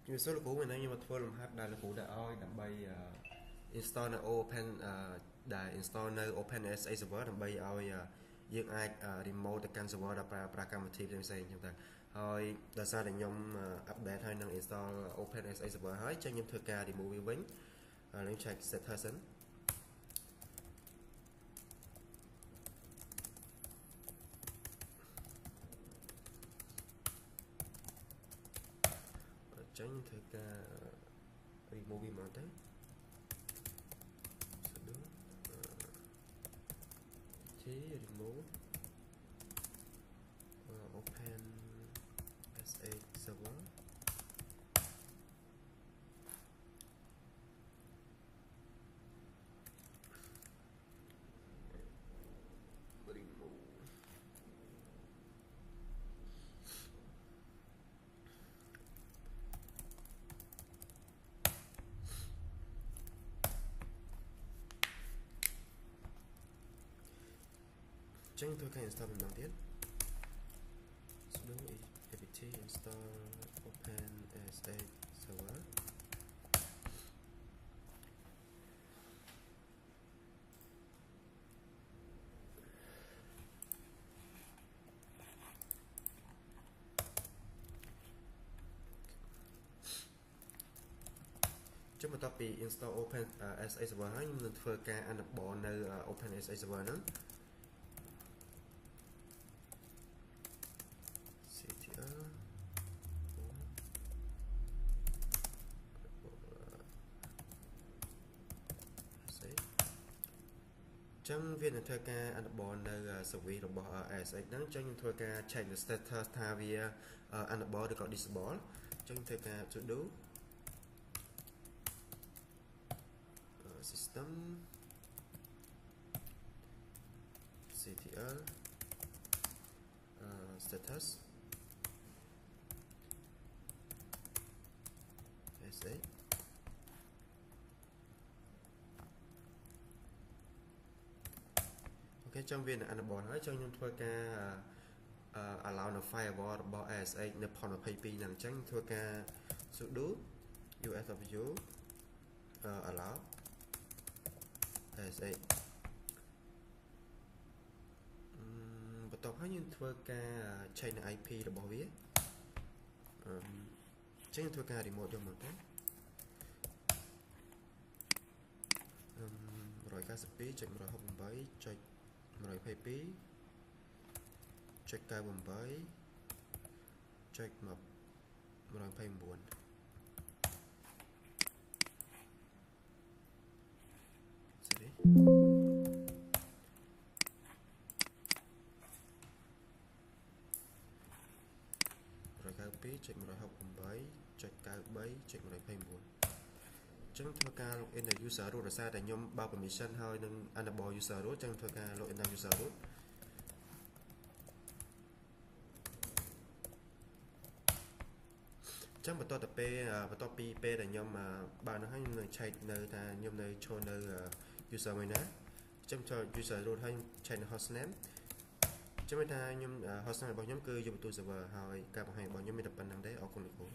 như số là cũ mình nói nhưng mà thôi làm hát đại là cũ đã oi đầm bay installនៅ open ដែល install នៅ OpenSA server ដើម្បីឲ្យយើងអាច remote ទៅកាន់ server ដល់ប្រើកម្មវិធីផ្សេងៗចឹងទៅហើយដោយសារតែខ្ញុំ update ហើយនឹង install OpenSA server ហើយចឹងខ្ញុំធ្វើការ remove វាវិញហើយខ្ញុំ check status សិនចឹងខ្ញុំធ្វើការ remove វាមកទៅ remove open SA server removeចឹងធ្វើការ install ម្ដងទៀត sudo apt install OpenSA server ចឹងបន្ទាប់ពី install OpenSA server ហើយខ្ញុំនឹងធ្វើការ enable នៅ OpenSA server ហ្នឹងចឹងវានឹងធ្វើការ enable នៅ service របស់ ASX ហ្នឹងចឹងខ្ញុំធ្វើការ check នៅ status ថាវា enable ឬក៏ disable ចឹងធ្វើការ sudo system ctl status ASX ok ចឹងវានឹង enable ហើយចឹងខ្ញុំធ្វើការ allow នៅ firewall របស់ ASX នៅ port 22ហ្នឹងចឹងធ្វើការ sudo usw allow ASX បន្ទាប់ហើយយើងធ្វើការ change នៅ IP របស់វាចឹងធ្វើការ remote យកមកទៅ 192.168.98.129 sorry 192.168.93.129 ចឹងធ្វើការ login នៅ user root ដោយសារតែខ្ញុំបើក permission ហើយនឹង enable user root ចឹងធ្វើការ login នៅ user root ចឹងបន្ទាប់ពីពេលដែលខ្ញុំបានហើយខ្ញុំនឹង check នៅថាខ្ញុំនៅចូលនៅ user មួយណាចឹងចូល user root ហើយ check នៅ hostname ចឹងមានថាខ្ញុំ hostname របស់ខ្ញុំគឺ Ubuntu server ហើយការបង្ហាញរបស់ខ្ញុំមានតែប៉ុណ្្នឹងទេអរគុណលោកគ្រូ